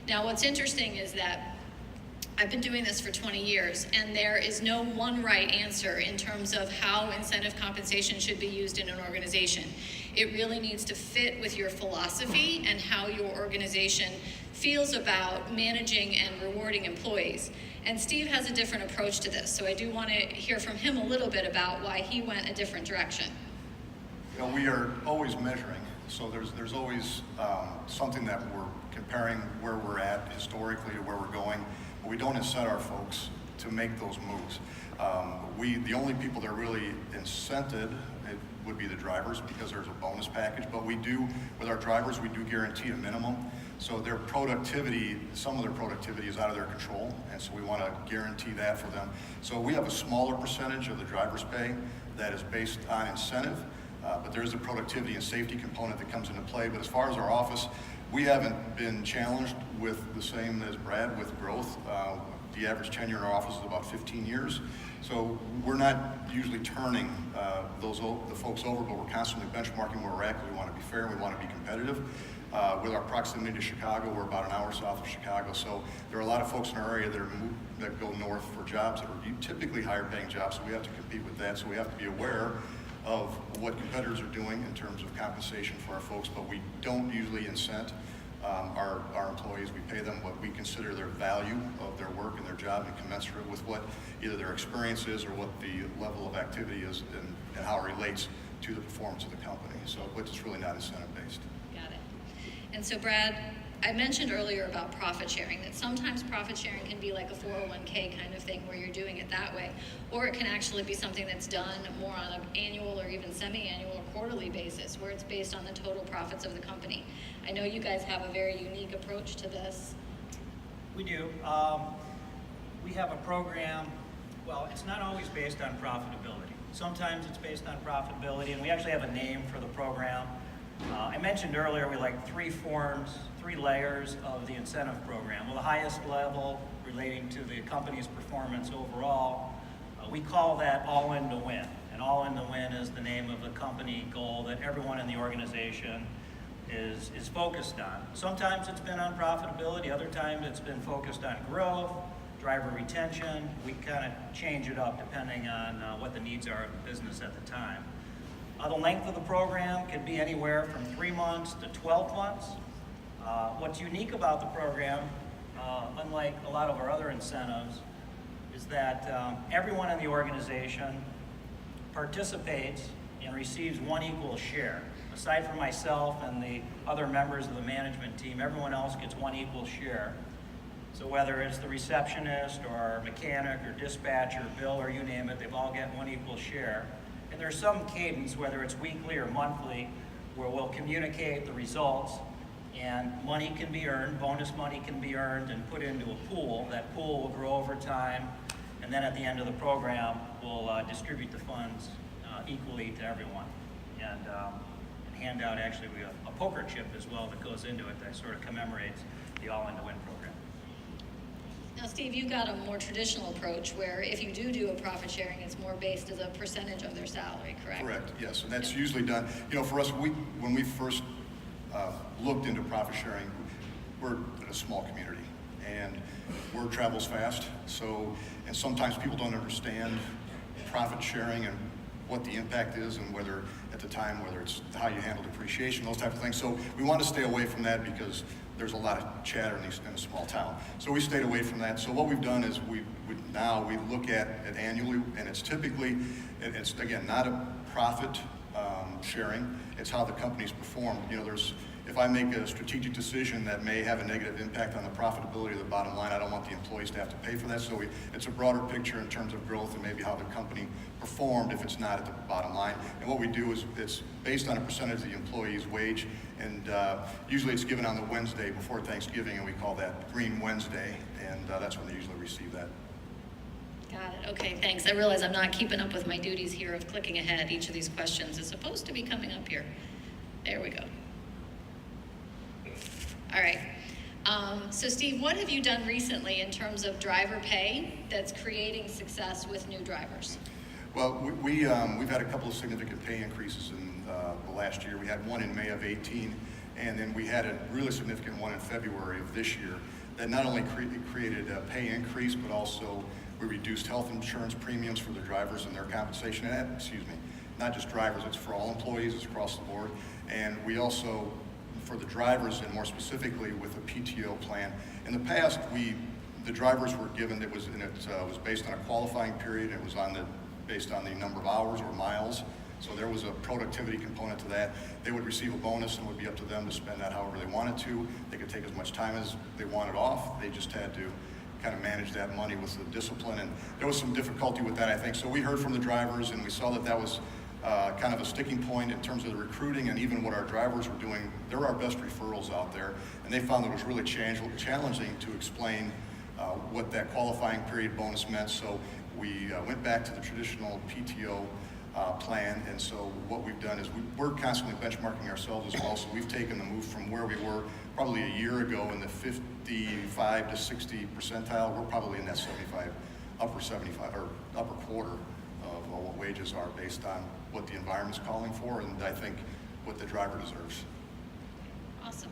Now, what's interesting is that I've been doing this for 20 years, and there is no one right answer in terms of how incentive compensation should be used in an organization. It really needs to fit with your philosophy and how your organization feels about managing and rewarding employees. And Steve has a different approach to this, so I do want to hear from him a little bit about why he went a different direction. You know, we are always measuring, so there's always something that we're comparing where we're at historically to where we're going. But we don't incent our folks to make those moves. The only people that are really incented it would be the drivers, because there's a bonus package. But we do, with our drivers, we do guarantee a minimum. So their productivity, some of their productivity is out of their control, and so we want to guarantee that for them. So we have a smaller percentage of the driver's pay that is based on incentive, but there is a productivity and safety component that comes into play. But as far as our office, we haven't been challenged with the same as Brad with growth. The average tenure in our office is about 15 years. So we're not usually turning the folks over, but we're constantly benchmarking where we're at, because we want to be fair and we want to be competitive. With our proximity to Chicago, we're about an hour south of Chicago, so there are a lot of folks in our area that go north for jobs that are typically higher paying jobs, so we have to compete with that. So we have to be aware of what competitors are doing in terms of compensation for our folks, but we don't usually incent our employees. We pay them what we consider their value of their work and their job, and commensurate with what either their experience is or what the level of activity is, and how it relates to the performance of the company. So it's really not incentive based. Got it. And so Brad, I mentioned earlier about profit sharing, that sometimes profit sharing can be like a 401k kind of thing where you're doing it that way, or it can actually be something that's done more on an annual or even semi-annual or quarterly basis, where it's based on the total profits of the company. I know you guys have a very unique approach to this. We do. We have a program, well, it's not always based on profitability. Sometimes it's based on profitability, and we actually have a name for the program. I mentioned earlier we like three layers of the incentive program. Well, the highest level relating to the company's performance overall, we call that All In to Win. And All In to Win is the name of the company goal that everyone in the organization is focused on. Sometimes it's been on profitability, other times it's been focused on growth, driver retention. We kind of change it up depending on what the needs are of the business at the time. The length of the program can be anywhere from 3 months to 12 months. What's unique about the program, unlike a lot of our other incentives, is that everyone in the organization participates and receives one equal share. Aside from myself and the other members of the management team, everyone else gets one equal share. So whether it's the receptionist or mechanic or dispatcher, bill, or you name it, they've all got one equal share. And there's some cadence, whether it's weekly or monthly, where we'll communicate the results, and money can be earned, bonus money can be earned and put into a pool. That pool will grow over time, and then at the end of the program, we'll distribute the funds equally to everyone. And hand out actually a poker chip as well that goes into it that sort of commemorates the All In to Win program. Now, Steve, you got a more traditional approach where if you do a profit sharing, it's more based as a percentage of their salary, correct? Correct, yes, and that's usually done. You know, for us, when we first looked into profit sharing, we're in a small community, and word travels fast. So, and sometimes people don't understand profit sharing and what the impact is, and whether at the time, whether it's how you handle depreciation, those types of things. So we want to stay away from that because there's a lot of chatter in a small town. So we stayed away from that. So what we've done is we look at it annually, and it's typically, it's again, not a profit sharing, it's how the company's performed. You know, if I make a strategic decision that may have a negative impact on the profitability of the bottom line, I don't want the employees to have to pay for that. So it's a broader picture in terms of growth and maybe how the company performed if it's not at the bottom line. And what we do is it's based on a percentage of the employee's wage, and usually it's given on the Wednesday before Thanksgiving, and we call that Green Wednesday, and that's when they usually receive that. Got it. Okay, thanks. I realize I'm not keeping up with my duties here of clicking ahead. Each of these questions is supposed to be coming up here. There we go. All right. So Steve, what have you done recently in terms of driver pay that's creating success with new drivers? Well, we've had a couple of significant pay increases in the last year. We had one in May of 18, And then we had a really significant one in February of this year that not only created a pay increase, but also we reduced health insurance premiums for the drivers and their compensation. And not just drivers, it's for all employees, it's across the board. And we also, for the drivers, and more specifically with a PTO plan, in the past, the drivers were given, it was based on a qualifying period, it was based on the number of hours or miles. So there was a productivity component to that. They would receive a bonus and it would be up to them to spend that however they wanted to. They could take as much time as they wanted off. They just had to kind of manage that money with the discipline. And there was some difficulty with that, I think. So we heard from the drivers and we saw that was kind of a sticking point in terms of the recruiting and even what our drivers were doing. They're our best referrals out there. And they found that it was really challenging to explain what that qualifying period bonus meant. So we went back to the traditional PTO plan, and so what we've done is we're constantly benchmarking ourselves as well. So we've taken the move from where we were probably a year ago in the 55 to 60 percentile. We're probably in that upper 75 or upper quarter of what wages are based on what the environment's calling for, and I think what the driver deserves. Awesome.